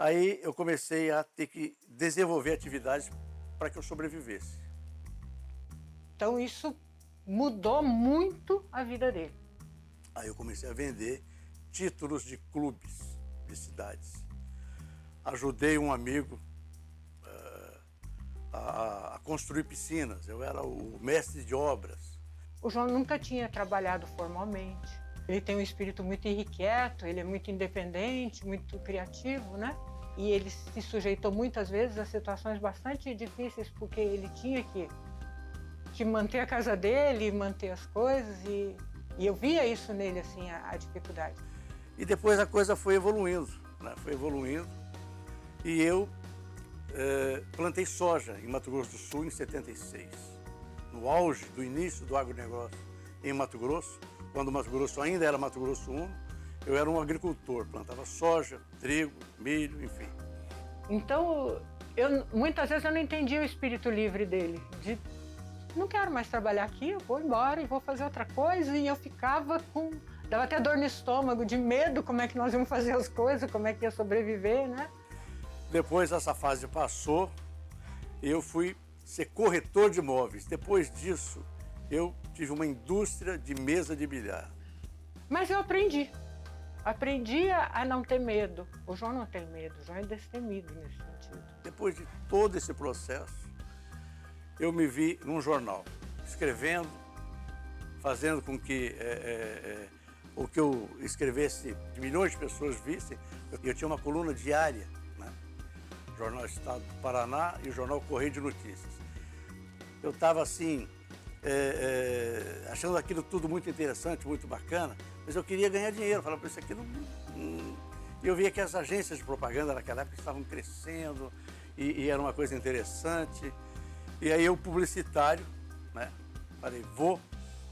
Aí eu comecei a ter que desenvolver atividades para que eu sobrevivesse. Então isso mudou muito a vida dele. Aí eu comecei a vender títulos de clubes de cidades. Ajudei um amigo a construir piscinas. Eu era o mestre de obras. O João nunca tinha trabalhado formalmente. Ele tem um espírito muito irrequieto, ele é muito independente, muito criativo, né? E ele se sujeitou muitas vezes a situações bastante difíceis, porque ele tinha que manter a casa dele, manter as coisas, e eu via isso nele, assim, a dificuldade. E depois a coisa foi evoluindo, né? Foi evoluindo. E eu plantei soja em Mato Grosso do Sul em 76. No auge do início do agronegócio em Mato Grosso, quando o Mato Grosso ainda era Mato Grosso I, eu era um agricultor, plantava soja, trigo, milho, enfim. Então, muitas vezes eu não entendia o espírito livre dele, de não quero mais trabalhar aqui, eu vou embora e vou fazer outra coisa, e eu ficava dava até dor no estômago, de medo, como é que nós íamos fazer as coisas, como é que ia sobreviver, né? Depois essa fase passou, eu fui ser corretor de imóveis. Depois disso, eu tive uma indústria de mesa de bilhar. Mas eu aprendi a não ter medo. O João não tem medo, o João é destemido nesse sentido. Depois de todo esse processo, eu me vi num jornal, escrevendo, fazendo com que o que eu escrevesse de milhões de pessoas vissem. Eu tinha uma coluna diária, né? Jornal Estado do Paraná e o Jornal Correio de Notícias. Eu estava assim, achando aquilo tudo muito interessante, muito bacana, mas eu queria ganhar dinheiro. Eu falava, isso aqui não... E eu via que as agências de propaganda naquela época estavam crescendo e era uma coisa interessante. E aí eu, publicitário, né, falei, vou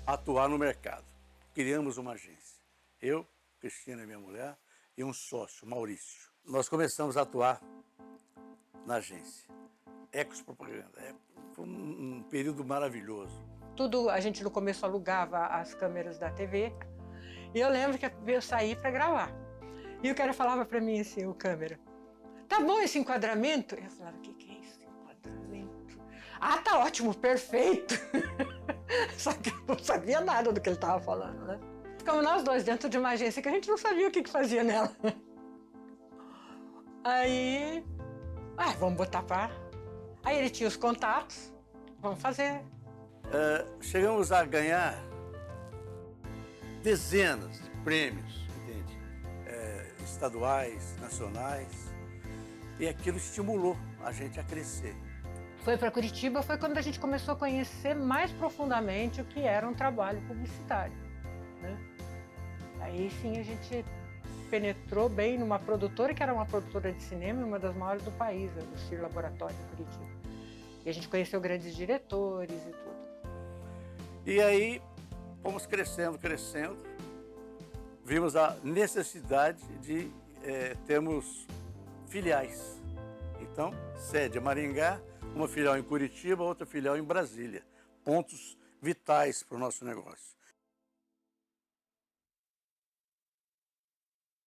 atuar no mercado. Criamos uma agência. Eu, Cristina, minha mulher, e um sócio, Maurício. Nós começamos a atuar na agência. Ecos Propaganda. Foi um período maravilhoso. Tudo, a gente no começo alugava as câmeras da TV, e eu lembro que eu saí para gravar. E o cara falava para mim assim, o câmera, tá bom esse enquadramento? Eu falava, o que é esse enquadramento? Ah, tá ótimo, perfeito. Só que eu não sabia nada do que ele estava falando, né? Ficamos nós dois dentro de uma agência que a gente não sabia o que fazia nela. Aí, vamos botar para... Aí ele tinha os contatos, vamos fazer. Chegamos a ganhar dezenas de prêmios, entende? Estaduais, nacionais, e aquilo estimulou a gente a crescer. Foi para Curitiba, foi quando a gente começou a conhecer mais profundamente o que era um trabalho publicitário, né? Aí sim a gente penetrou bem numa produtora que era uma produtora de cinema, uma das maiores do país, o CIR Laboratório de Curitiba. E a gente conheceu grandes diretores e tudo. E aí fomos crescendo, crescendo. Vimos a necessidade de termos filiais. Então, sede em Maringá, uma filial em Curitiba, outra filial em Brasília. Pontos vitais para o nosso negócio.